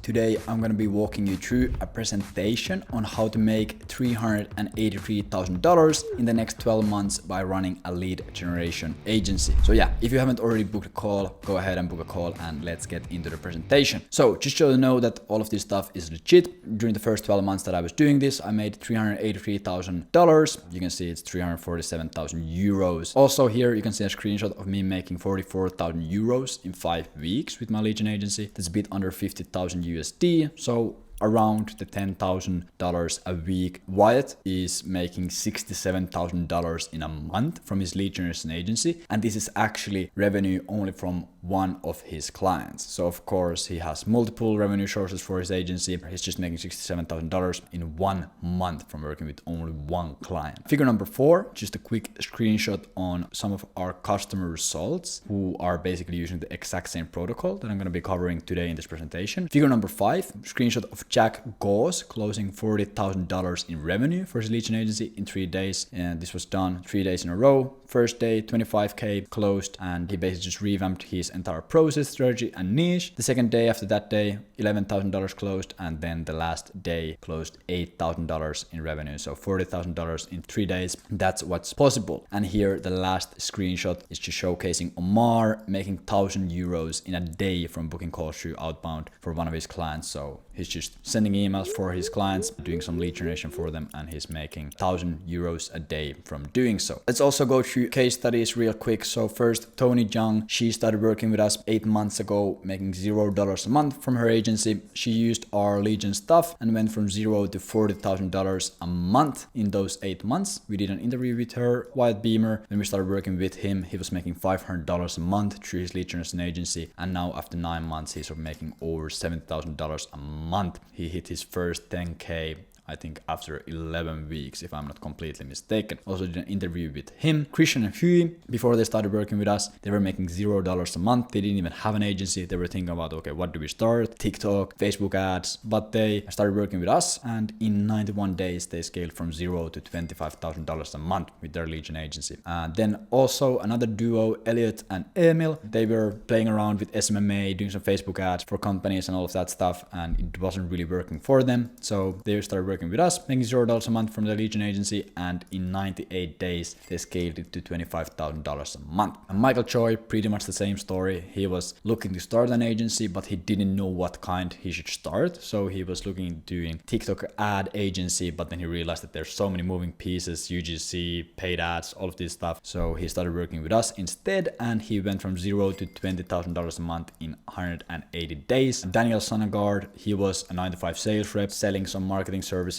Today I'm going to be walking you through a presentation on how to make $383,000 in the next 12 months by running a lead generation agency. So yeah, if you haven't already booked a call, go ahead and book a call and let's get into the presentation. So just so you know that all of this stuff is legit. During the first 12 months that I was doing this, I made $383,000. You can see it's 347,000 euros. Also here you can see a screenshot of me making 44,000 euros in 5 weeks with my lead gen agency. That's a bit under 50,000 USD. So around the $10,000 a week. Wyatt is making $67,000 in a month from his lead generation agency. And this is actually revenue only from one of his clients. So of course he has multiple revenue sources for his agency. He's just making $67,000 in 1 month from working with only one client. Figure number 4, just a quick screenshot on some of our customer results who are basically using the exact same protocol that I'm going to be covering today in this presentation. Figure number 5, screenshot of Jack Gauze closing $40,000 in revenue for his lead gen agency in 3 days. And this was done 3 days in a row. First day, 25K closed, and he basically just revamped his entire process, strategy, and niche. The second day after that day, $11,000 closed, and then the last day closed $8,000 in revenue. So $40,000 in 3 days. That's what's possible. And here the last screenshot is just showcasing Omar making 1,000 euros in a day from booking calls through outbound for one of his clients. So he's just sending emails for his clients, doing some lead generation for them, and he's making 1,000 euros a day from doing so. Let's also go through case studies real quick. So first, Tony Jung, she started working with us 8 months ago, making $0 a month from her agency. She used our lead gen stuff and went from $0 to $40,000 a month in those 8 months. We did an interview with her, Wyatt Beamer. When we started working with him, he was making $500 a month through his lead generation agency. And now after 9 months, he's making over $70,000 a month. He hit his first 10K, I think after 11 weeks, if I'm not completely mistaken. Also did an interview with him. Christian and Huey, before they started working with us, they were making $0 a month. They didn't even have an agency. They were thinking about, okay, what do we start? TikTok, Facebook ads. But they started working with us, and in 91 days, they scaled from $0 to $25,000 a month with their lead gen agency. Then also another duo, Elliot and Emil, they were playing around with SMMA, doing some Facebook ads for companies and all of that stuff, and it wasn't really working for them. So they started working with us, making $0 a month from the lead gen agency, and in 98 days they scaled it to $25,000 a month. And Michael Choi, pretty much the same story. He was looking to start an agency, but he didn't know what kind he should start. So he was looking at doing TikTok ad agency, but then he realized that there's so many moving pieces, UGC, paid ads, all of this stuff. So he started working with us instead, and he went from $0 to $20,000 a month in 180 days. Daniel Sonnegaard, he was a 9-to-5 sales rep selling some marketing services.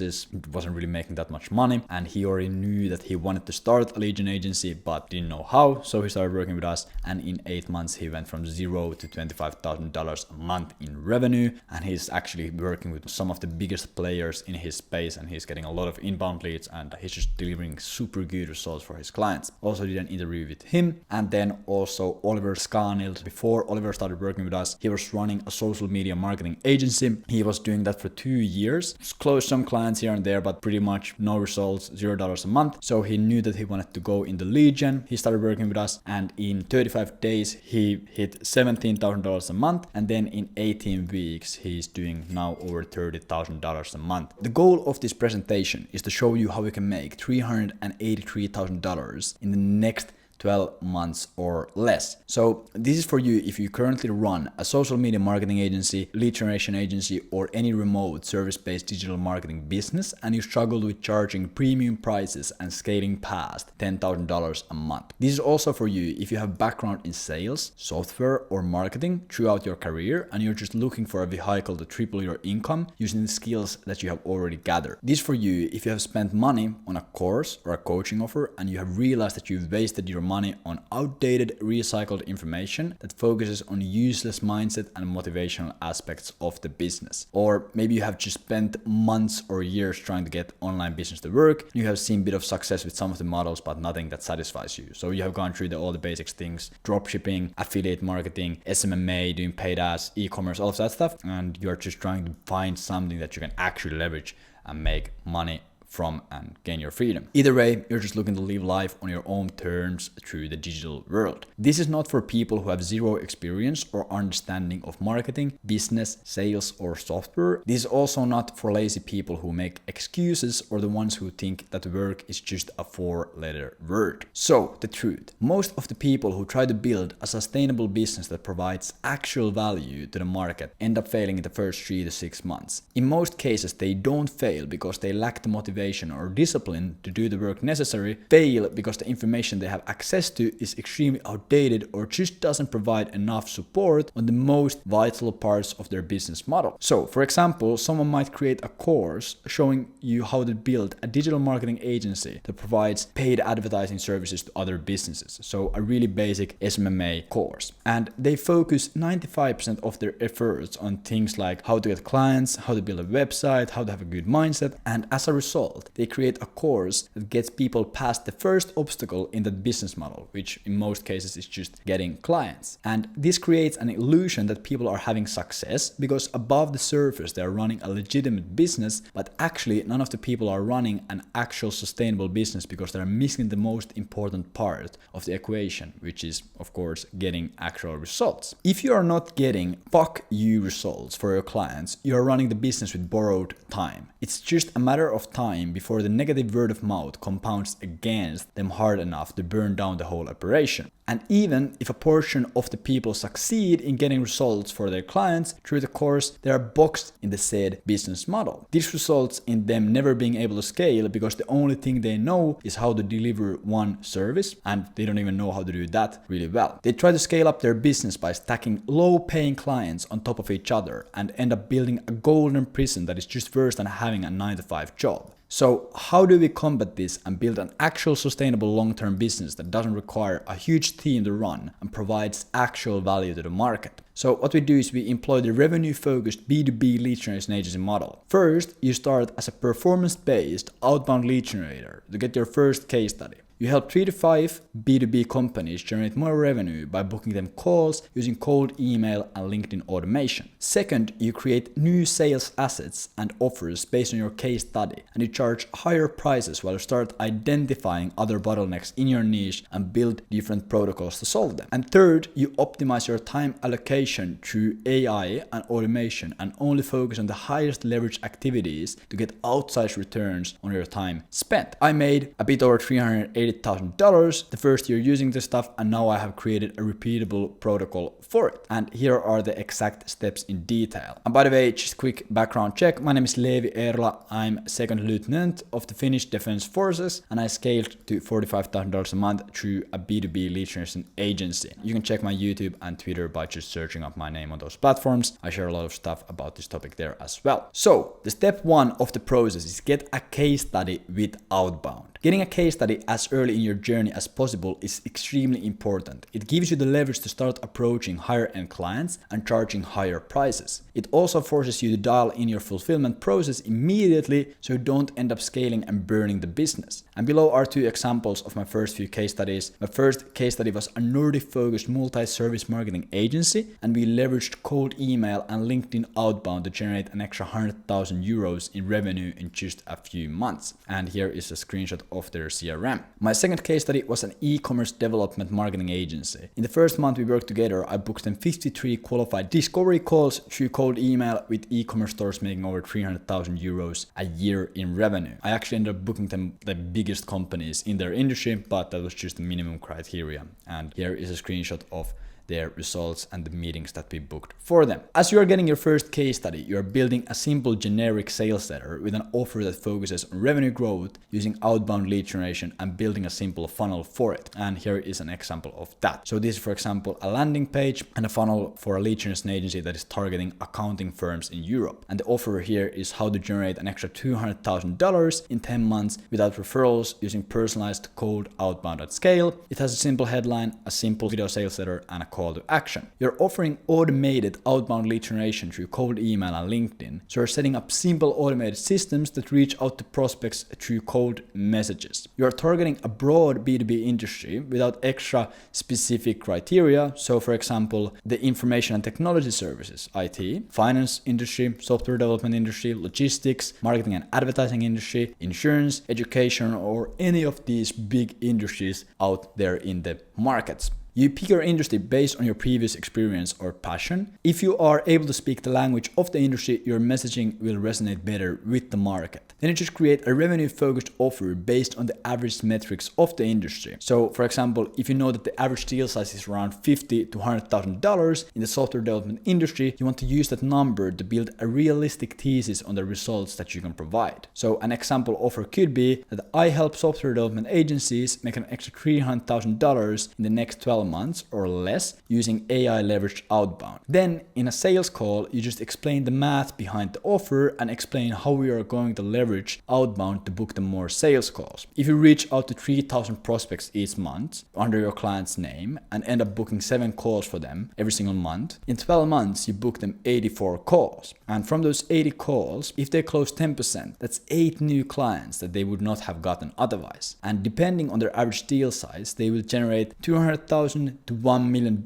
Wasn't really making that much money, and he already knew that he wanted to start a lead gen agency but didn't know how. So he started working with us, and in 8 months he went from $0 to $25,000 a month in revenue, and he's actually working with some of the biggest players in his space, and he's getting a lot of inbound leads, and he's just delivering super good results for his clients. Also did an interview with him. And then also Oliver Scarnild. Before Oliver started working with us, he was running a social media marketing agency. He was doing that for 2 years, closed some clients here and there, but pretty much no results, $0 a month. So he knew that he wanted to go in the lead gen. He started working with us, and in 35 days he hit $17,000 a month, and then in 18 weeks he's doing now over $30,000 a month. The goal of this presentation is to show you how you can make $383,000 in the next 12 months or less. So this is for you if you currently run a social media marketing agency, lead generation agency, or any remote service-based digital marketing business, and you struggle with charging premium prices and scaling past $10,000 a month. This is also for you if you have background in sales, software, or marketing throughout your career, and you're just looking for a vehicle to triple your income using the skills that you have already gathered. This is for you if you have spent money on a course or a coaching offer, and you have realized that you've wasted your money on outdated, recycled information that focuses on useless mindset and motivational aspects of the business. Or maybe you have just spent months or years trying to get online business to work. You have seen a bit of success with some of the models, but nothing that satisfies you. So you have gone through all the basics things, dropshipping, affiliate marketing, SMMA, doing paid ads, e-commerce, all of that stuff. And you're just trying to find something that you can actually leverage and make money from and gain your freedom. Either way, you're just looking to live life on your own terms through the digital world. This is not for people who have zero experience or understanding of marketing, business, sales, or software. This is also not for lazy people who make excuses or the ones who think that work is just a four-letter word. So, the truth. Most of the people who try to build a sustainable business that provides actual value to the market end up failing in the first 3 to 6 months. In most cases, they don't fail because they lack the motivation or discipline to do the work necessary, fail because the information they have access to is extremely outdated or just doesn't provide enough support on the most vital parts of their business model. So, for example, someone might create a course showing you how to build a digital marketing agency that provides paid advertising services to other businesses. So, a really basic SMMA course. And they focus 95% of their efforts on things like how to get clients, how to build a website, how to have a good mindset. And as a result, they create a course that gets people past the first obstacle in that business model, which in most cases is just getting clients. And this creates an illusion that people are having success because above the surface they are running a legitimate business, but actually none of the people are running an actual sustainable business because they're missing the most important part of the equation, which is of course getting actual results. If you are not getting fuck you results for your clients, you are running the business with borrowed time. It's just a matter of time before the negative word of mouth compounds against them hard enough to burn down the whole operation. And even if a portion of the people succeed in getting results for their clients through the course, they are boxed in the said business model. This results in them never being able to scale because the only thing they know is how to deliver one service, and they don't even know how to do that really well. They try to scale up their business by stacking low-paying clients on top of each other and end up building a golden prison that is just worse than having a 9-to-5 job. So how do we combat this and build an actual sustainable long-term business that doesn't require a huge team to run and provides actual value to the market? So what we do is we employ the revenue-focused B2B lead generation agency model. First, you start as a performance-based outbound lead generator to get your first case study. You help 3 to 5 B2B companies generate more revenue by booking them calls using cold email and LinkedIn automation. Second, you create new sales assets and offers based on your case study, and you charge higher prices while you start identifying other bottlenecks in your niche and build different protocols to solve them. And third, you optimize your time allocation through AI and automation and only focus on the highest leverage activities to get outsized returns on your time spent. I made a bit over $380,000 the first year using this stuff, and now I have created a repeatable protocol for it. And here are the exact steps in detail. And by the way, just quick background check. My name is Leevi Eerola. I'm second lieutenant of the Finnish Defense Forces, and I scaled to $45,000 a month through a B2B lead generation agency. You can check my YouTube and Twitter by just searching up my name on those platforms. I share a lot of stuff about this topic there as well. So the step one of the process is get a case study with outbound. Getting a case study as early in your journey as possible is extremely important. It gives you the leverage to start approaching higher end clients and charging higher prices. It also forces you to dial in your fulfillment process immediately so you don't end up scaling and burning the business. And below are 2 examples of my first few case studies. My first case study was a Nordic focused multi-service marketing agency, and we leveraged cold email and LinkedIn outbound to generate an extra 100,000 euros in revenue in just a few months. And here is a screenshot of their CRM. My second case study was an e-commerce development marketing agency. In the first month we worked together, I booked them 53 qualified discovery calls through cold email, with e-commerce stores making over 300,000 euros a year in revenue. I actually ended up booking them the biggest companies in their industry, but that was just the minimum criteria. And here is a screenshot of their results and the meetings that we booked for them. As you are getting your first case study, you are building a simple generic sales letter with an offer that focuses on revenue growth using outbound lead generation and building a simple funnel for it. And here is an example of that. So this is, for example, a landing page and a funnel for a lead generation agency that is targeting accounting firms in Europe. And the offer here is how to generate an extra $200,000 in 10 months without referrals using personalized cold outbound at scale. It has a simple headline, a simple video sales letter, and a call call to action. You're offering automated outbound lead generation through cold email and LinkedIn. So you're setting up simple automated systems that reach out to prospects through cold messages. You're targeting a broad B2B industry without extra specific criteria. So for example, the information and technology services, IT, finance industry, software development industry, logistics, marketing and advertising industry, insurance, education, or any of these big industries out there in the markets. You pick your industry based on your previous experience or passion. If you are able to speak the language of the industry, your messaging will resonate better with the market. Then you just create a revenue-focused offer based on the average metrics of the industry. So, for example, if you know that the average deal size is around $50,000 to $100,000 in the software development industry, you want to use that number to build a realistic thesis on the results that you can provide. So, an example offer could be that I help software development agencies make an extra $300,000 in the next 12 months or less using AI leveraged outbound. Then in a sales call, you just explain the math behind the offer and explain how we are going to leverage outbound to book them more sales calls. If you reach out to 3,000 prospects each month under your client's name and end up booking 7 calls for them every single month, in 12 months you book them 84 calls. And from those 80 calls, if they close 10%, that's 8 new clients that they would not have gotten otherwise. And depending on their average deal size, they will generate $200,000 to $1 million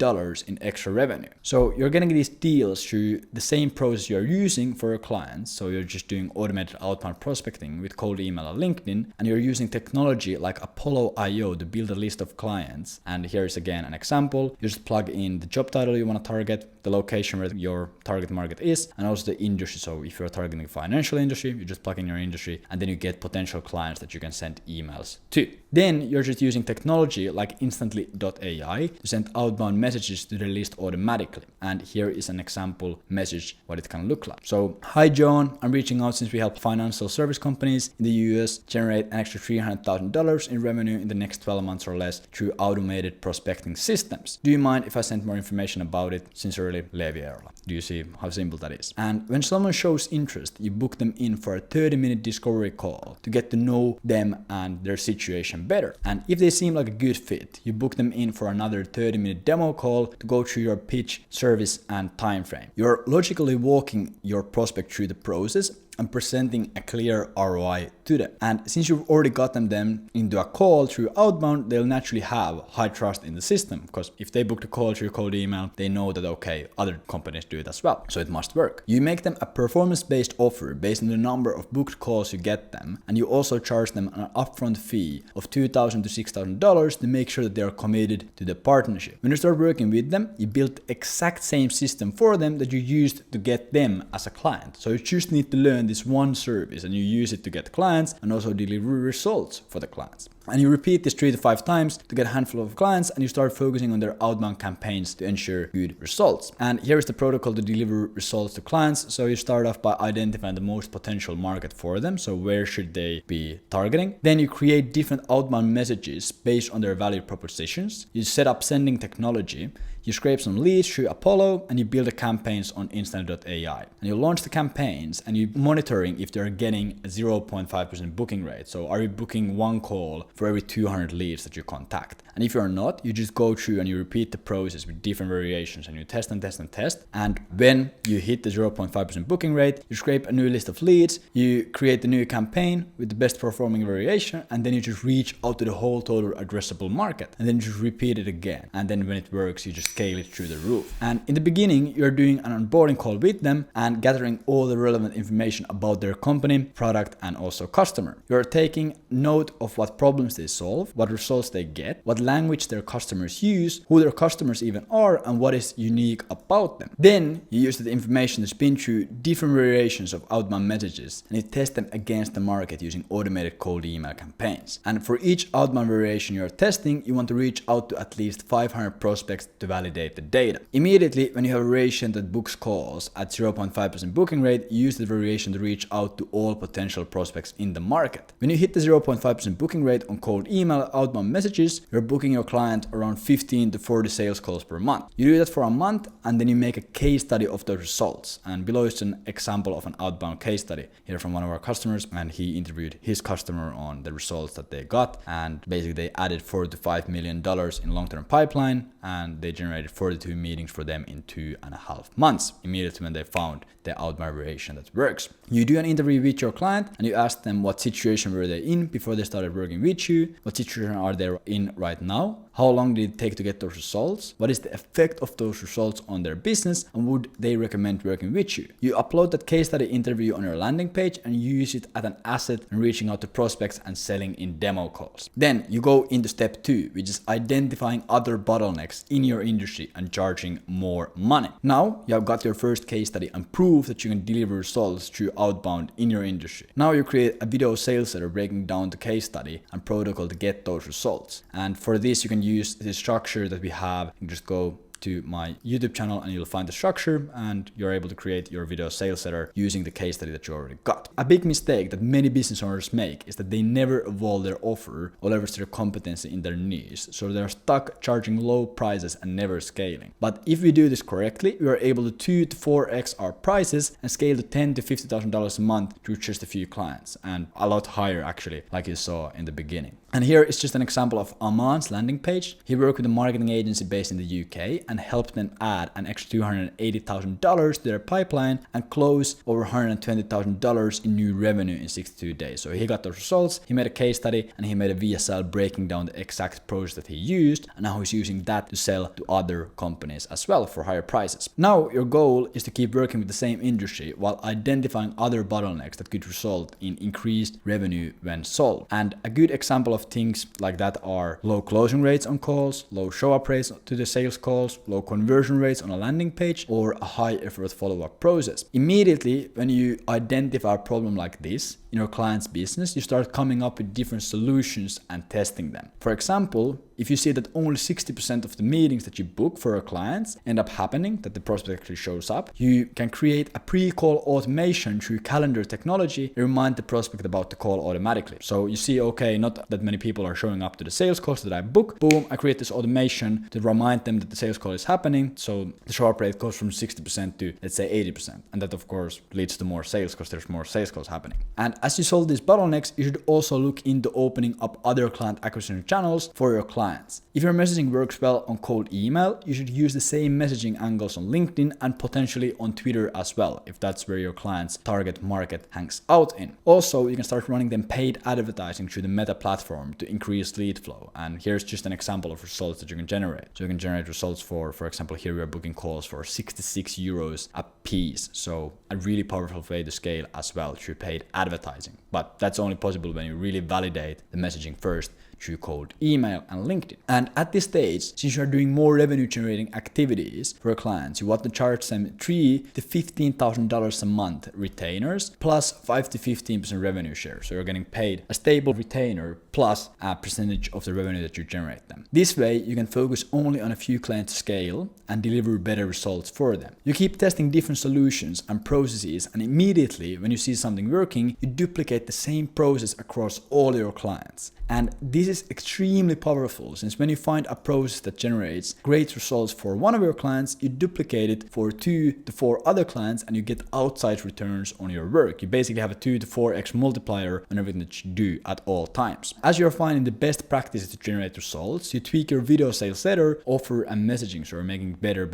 in extra revenue. So you're getting these deals through the same process you're using for your clients. So you're just doing automated outbound prospecting with cold email or LinkedIn, and you're using technology like Apollo.io to build a list of clients. And here's again an example. You just plug in the job title you want to target, the location where your target market is, and also the industry. So if you're targeting the financial industry, you just plug in your industry, and then you get potential clients that you can send emails to. Then you're just using technology like instantly.ai to send outbound messages to the list automatically. And here is an example message what it can look like. So, hi John, I'm reaching out since we help financial service companies in the US generate an extra $300,000 in revenue in the next 12 months or less through automated prospecting systems. Do you mind if I send more information about it? Sincerely, Levi Erla. Do you see how simple that is? And when someone shows interest, you book them in for a 30-minute discovery call to get to know them and their situation better. And if they seem like a good fit, you book them in for another 30-minute demo call to go through your pitch, service, and time frame. You're logically walking your prospect through the process and presenting a clear ROI to them. And since you've already gotten them into a call through outbound, they'll naturally have high trust in the system, because if they booked a call through cold email, they know that, okay, other companies do it as well, so it must work. You make them a performance-based offer based on the number of booked calls you get them, and you also charge them an upfront fee of $2,000 to $6,000 to make sure that they are committed to the partnership. When you start working with them, you build the exact same system for them that you used to get them as a client. So you just need to learn this one service and you use it to get clients and also deliver results for the clients. And you repeat this 3 to 5 times to get a handful of clients, and you start focusing on their outbound campaigns to ensure good results. And here is the protocol to deliver results to clients. So you start off by identifying the most potential market for them. So where should they be targeting? Then you create different outbound messages based on their value propositions. You set up sending technology. You scrape some leads through Apollo, and you build the campaigns on instantly.ai. And you launch the campaigns, and you're monitoring if they're getting a 0.5% booking rate. So are you booking 1 call for every 200 leads that you contact? And if you're not, you just go through and you repeat the process with different variations, and you test and test and test. And when you hit the 0.5% booking rate, you scrape a new list of leads, you create the new campaign with the best performing variation, and then you just reach out to the whole total addressable market, and then you just repeat it again. And then when it works, you just scale it through the roof. And in the beginning, you're doing an onboarding call with them and gathering all the relevant information about their company, product, and also customer. You're taking note of what problems they solve, what results they get, what language their customers use, who their customers even are, and what is unique about them. Then you use that information to spin through different variations of outbound messages, and you test them against the market using automated cold email campaigns. And for each outbound variation you're testing, you want to reach out to at least 500 prospects to validate the data. Immediately, when you have a variation that books calls at 0.5% booking rate, you use the variation to reach out to all potential prospects in the market. When you hit the 0.5% booking rate on cold email outbound messages, you're booking your client around 15 to 40 sales calls per month. You do that for a month, and then you make a case study of the results. And below is an example of an outbound case study here from one of our customers, and he interviewed his customer on the results that they got, and basically they added $4 to $5 million in long-term pipeline, and they generated generated 42 meetings for them in 2.5 months, immediately when they found the outbound variation that works. You do an interview with your client and you ask them what situation were they in before they started working with you, what situation are they in right now, how long did it take to get those results, what is the effect of those results on their business, and would they recommend working with you. You upload that case study interview on your landing page and use it as an asset in reaching out to prospects and selling in demo calls. Then you go into step 2, which is identifying other bottlenecks in your industry and charging more money. Now you have got your first case study and proof that you can deliver results through outbound in your industry. Now you create a video sales letter breaking down the case study and protocol to get those results. And for this you can use the structure that we have. You can just go to my YouTube channel and you'll find the structure and you're able to create your video sales letter using the case study that you already got. A big mistake that many business owners make is that they never evolve their offer or leverage their competency in their niche. So they're stuck charging low prices and never scaling. But if we do this correctly, we are able to 2 to 4x our prices and scale to $10,000 to $50,000 a month through just a few clients, and a lot higher actually, like you saw in the beginning. And here is just an example of Aman's landing page. He worked with a marketing agency based in the UK and helped them add an extra $280,000 to their pipeline and close over $120,000 in new revenue in 62 days. So he got those results, he made a case study, and he made a VSL breaking down the exact process that he used, and now he's using that to sell to other companies as well for higher prices. Now your goal is to keep working with the same industry while identifying other bottlenecks that could result in increased revenue when solved. And a good example of things like that are low closing rates on calls, low show up rates to the sales calls, low conversion rates on a landing page, or a high effort follow-up process. Immediately when you identify a problem like this in your client's business, you start coming up with different solutions and testing them. For example, if you see that only 60% of the meetings that you book for your clients end up happening, that the prospect actually shows up, you can create a pre-call automation through calendar technology to remind the prospect about the call automatically. So you see, okay, not that many people are showing up to the sales calls that I book. Boom, I create this automation to remind them that the sales call is happening. So the show up rate goes from 60% to, let's say, 80%. And that of course leads to more sales because there's more sales calls happening. And as you solve these bottlenecks, you should also look into opening up other client acquisition channels for your clients. If your messaging works well on cold email, you should use the same messaging angles on LinkedIn and potentially on Twitter as well, if that's where your client's target market hangs out in. Also, you can start running them paid advertising through the Meta platform to increase lead flow. And here's just an example of results that you can generate. So you can generate results for example, here we are booking calls for 66 euros a piece. So a really powerful way to scale as well through paid advertising. But that's only possible when you really validate the messaging first through cold email and LinkedIn. And at this stage, since you're doing more revenue generating activities for your clients, you want to charge them $3,000 to $15,000 a month retainers plus 5 to 15% revenue share. So you're getting paid a stable retainer plus a percentage of the revenue that you generate them. This way, you can focus only on a few clients to scale and deliver better results for them. You keep testing different solutions and processes, and immediately when you see something working, you duplicate the same process across all your clients. And this is extremely powerful, since when you find a process that generates great results for one of your clients, you duplicate it for 2 to 4 other clients and you get outsized returns on your work. You basically have a 2 to 4x multiplier on everything that you do at all times. As you're finding the best practices to generate results, you tweak your video sales letter, offer, and messaging, so you're making better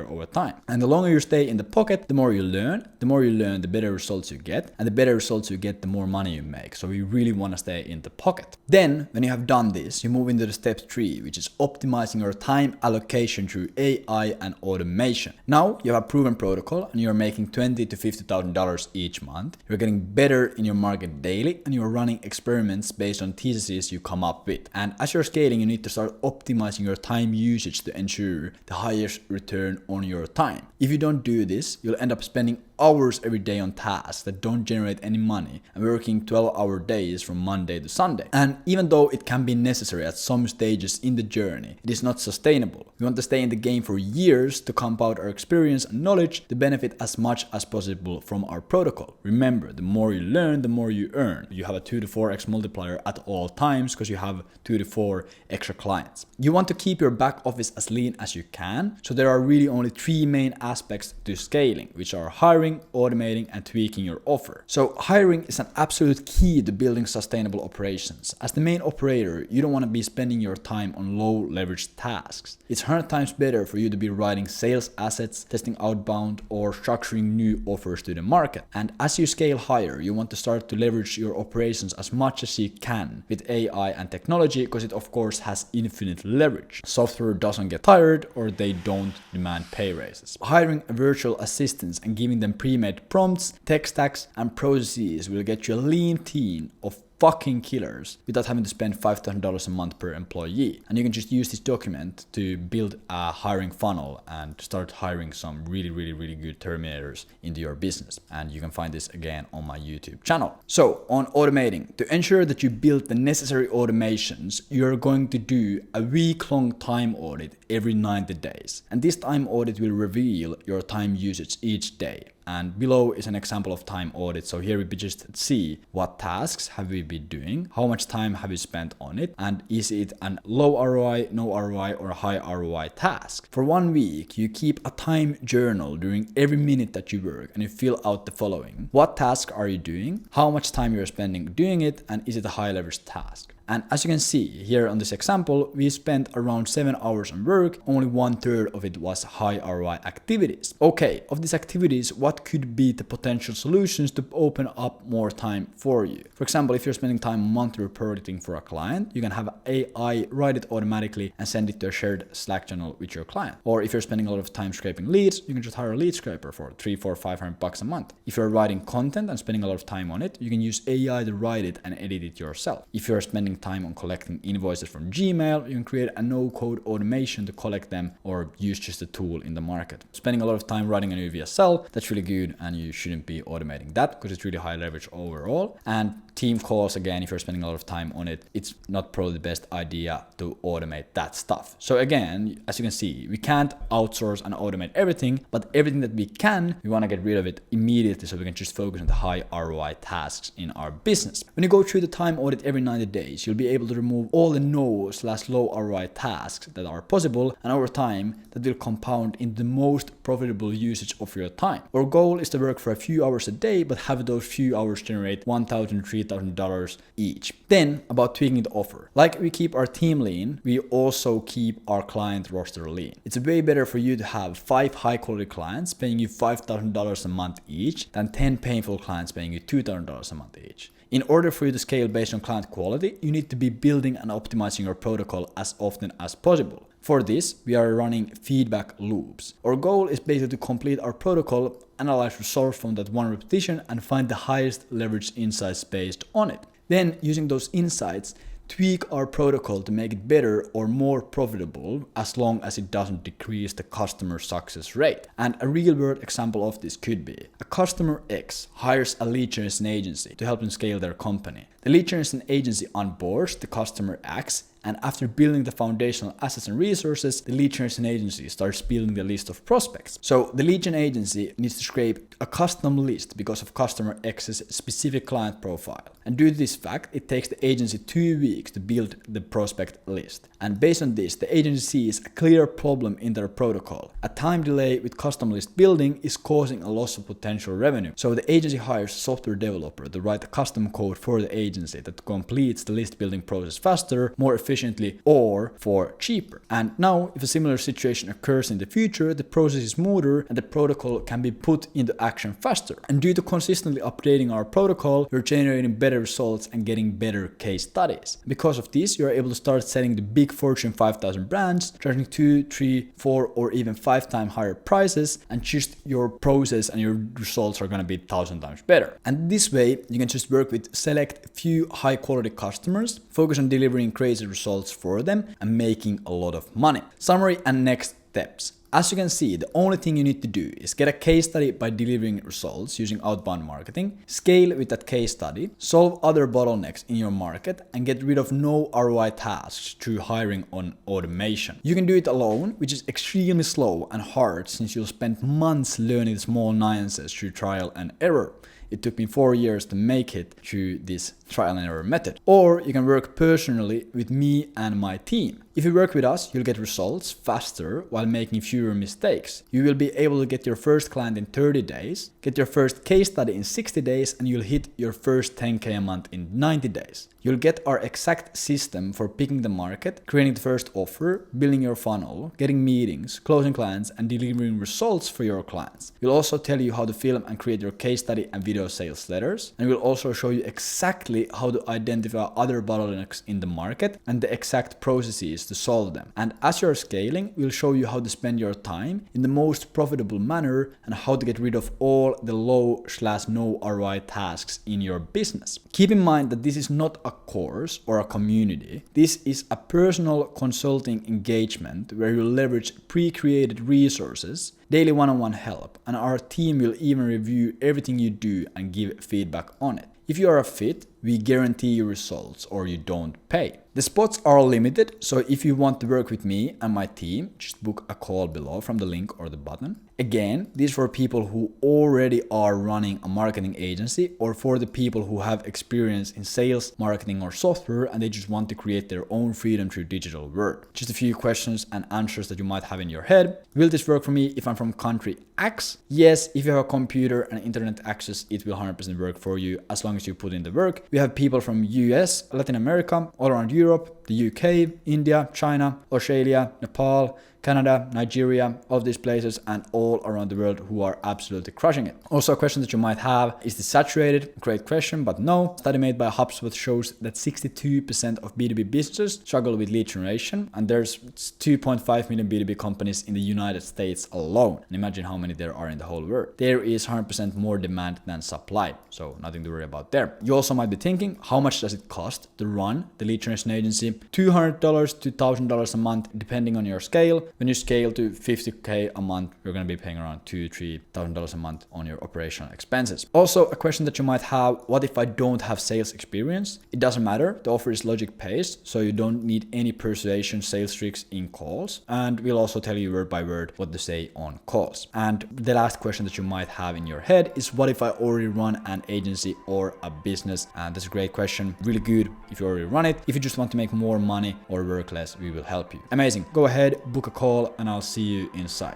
over time. And the longer you stay in the pocket, the more you learn. The more you learn, the better results you get. And the better results you get, the more money you make. So you really want to stay in the pocket. Then, when you have done this, you move into the step 3, which is optimizing your time allocation through AI and automation. Now you have a proven protocol and you're making $20,000 to $50,000 each month. You're getting better in your market daily and you're running experiments based on theses you come up with. And as you're scaling, you need to start optimizing your time usage to ensure the highest return on your time. If you don't do this, you'll end up spending hours every day on tasks that don't generate any money and working 12-hour days from Monday to Sunday. And even though it can be necessary at some stages in the journey, it is not sustainable. We want to stay in the game for years to compound our experience and knowledge to benefit as much as possible from our protocol. Remember, the more you learn, the more you earn. You have a 2 to 4x multiplier at all times because you have 2 to 4 extra clients. You want to keep your back office as lean as you can, so there are really only 3 main aspects to scaling, which are hiring, simplifying, automating, and tweaking your offer. So hiring is an absolute key to building sustainable operations. As the main operator, you don't want to be spending your time on low leverage tasks. It's 100 times better for you to be writing sales assets, testing outbound, or structuring new offers to the market. And as you scale higher, you want to start to leverage your operations as much as you can with AI and technology, because it of course has infinite leverage. Software doesn't get tired, or they don't demand pay raises. Hiring virtual assistants and giving them pre-made prompts, tech stacks, and processes will get you a lean team of fucking killers without having to spend $5,000 a month per employee. And you can just use this document to build a hiring funnel and start hiring some really good terminators into your business. And you can find this again on my YouTube channel. So on automating, to ensure that you build the necessary automations, you're going to do a week-long time audit every 90 days. And this time audit will reveal your time usage each day. And below is an example of time audit. So here we just see what tasks have we been doing, how much time have you spent on it, and is it an low ROI, no ROI, or a high ROI task. For 1 week, you keep a time journal during every minute that you work, and you fill out the following. What task are you doing? How much time you're spending doing it? And is it a high leverage task? And as you can see here on this example, we spent around 7 hours on work, only 1/3 of it was high ROI activities. Okay, of these activities, what could be the potential solutions to open up more time for you? For example, if you're spending time monthly reporting for a client, you can have AI write it automatically and send it to a shared Slack channel with your client. Or if you're spending a lot of time scraping leads, you can just hire a lead scraper for $300, $400, $500 a month. If you're writing content and spending a lot of time on it, you can use AI to write it and edit it yourself. If you're spending time on collecting invoices from Gmail, you can create a no-code automation to collect them, or use just a tool in the market. Spending a lot of time writing a new VSL, that's really good, and you shouldn't be automating that because it's really high leverage overall. And team calls, again, if you're spending a lot of time on it, it's not probably the best idea to automate that stuff. So again, as you can see, we can't outsource and automate everything, but everything that we can, we want to get rid of it immediately so we can just focus on the high ROI tasks in our business. When you go through the time audit every 90 days, you'll be able to remove all the no/low ROI tasks that are possible, and over time, that will compound into the most profitable usage of your time. Our goal is to work for a few hours a day, but have those few hours generate $1,000, $3,000 each. Then about tweaking the offer. Like we keep our team lean, we also keep our client roster lean. It's way better for you to have 5 high quality clients paying you $5,000 a month each than 10 painful clients paying you $2,000 a month each. In order for you to scale based on client quality, you need to be building and optimizing your protocol as often as possible. For this, we are running feedback loops. Our goal is basically to complete our protocol, analyze results from that one repetition, and find the highest leverage insights based on it. Then, using those insights, tweak our protocol to make it better or more profitable, as long as it doesn't decrease the customer success rate. And a real world example of this could be a customer X hires a lead generation agency to help them scale their company. The lead generation agency onboards the customer X, and after building the foundational assets and resources, the lead generation agency starts building the list of prospects. So the lead gen agency needs to scrape a custom list because of customer X's specific client profile. And due to this fact, it takes the agency 2 weeks to build the prospect list. And based on this, the agency sees a clear problem in their protocol. A time delay with custom list building is causing a loss of potential revenue. So the agency hires a software developer to write a custom code for the agency that completes the list building process faster, more efficiently, or for cheaper. And now, if a similar situation occurs in the future, the process is smoother and the protocol can be put into action faster. And due to consistently updating our protocol, we're generating better results and getting better case studies. Because of this, you're able to start selling the big Fortune 5000 brands, charging 2, 3, 4, or even 5 times higher prices, and just your process and your results are going to be 1,000 times better. And this way, you can just work with select few high quality customers, focus on delivering crazy results for them, and making a lot of money. Summary and next steps. As you can see, the only thing you need to do is get a case study by delivering results using outbound marketing, scale with that case study, solve other bottlenecks in your market, and get rid of no ROI tasks through hiring on automation. You can do it alone, which is extremely slow and hard since you'll spend months learning small nuances through trial and error. It took me 4 years to make it through this trial and error method. Or you can work personally with me and my team. If you work with us, you'll get results faster while making fewer mistakes. You will be able to get your first client in 30 days, get your first case study in 60 days, and you'll hit your first 10K a month in 90 days. You'll get our exact system for picking the market, creating the first offer, building your funnel, getting meetings, closing clients, and delivering results for your clients. We'll also tell you how to film and create your case study and video sales letters. And we'll also show you exactly how to identify other bottlenecks in the market and the exact processes to solve them. And as you're scaling, we'll show you how to spend your time in the most profitable manner and how to get rid of all the low/no ROI tasks in your business. Keep in mind that this is not a course or a community. This is a personal consulting engagement where you leverage pre-created resources, daily one-on-one help, and our team will even review everything you do and give feedback on it. If you are a fit, we guarantee you results or you don't pay. The spots are limited, so if you want to work with me and my team, just book a call below from the link or the button. Again, these are for people who already are running a marketing agency or for the people who have experience in sales, marketing, or software and they just want to create their own freedom through digital work. Just a few questions and answers that you might have in your head. Will this work for me if I'm from country X? Yes, if you have a computer and internet access, it will 100% work for you as long as you put in the work. We have people from US, Latin America, all around Europe, the UK, India, China, Australia, Nepal, Canada, Nigeria, all of these places and all around the world who are absolutely crushing it. Also a question that you might have, is this saturated? Great question, but no. Study made by HubSpot shows that 62% of B2B businesses struggle with lead generation and there's 2.5 million B2B companies in the United States alone. And imagine how many there are in the whole world. There is 100% more demand than supply, so nothing to worry about there. You also might be thinking, how much does it cost to run the lead generation agency? $200 to $1,000 a month depending on your scale. When you scale to 50K a month, you're going to be paying around $2,000-3,000 a month on your operational expenses. Also, a question that you might have, what if I don't have sales experience? It doesn't matter. The offer is logic based, so you don't need any persuasion sales tricks in calls. And we'll also tell you word by word what to say on calls. And the last question that you might have in your head is, what if I already run an agency or a business? And that's a great question. Really good if you already run it. If you just want to make more money or work less, we will help you. Amazing. Go ahead, book a call, and I'll see you inside.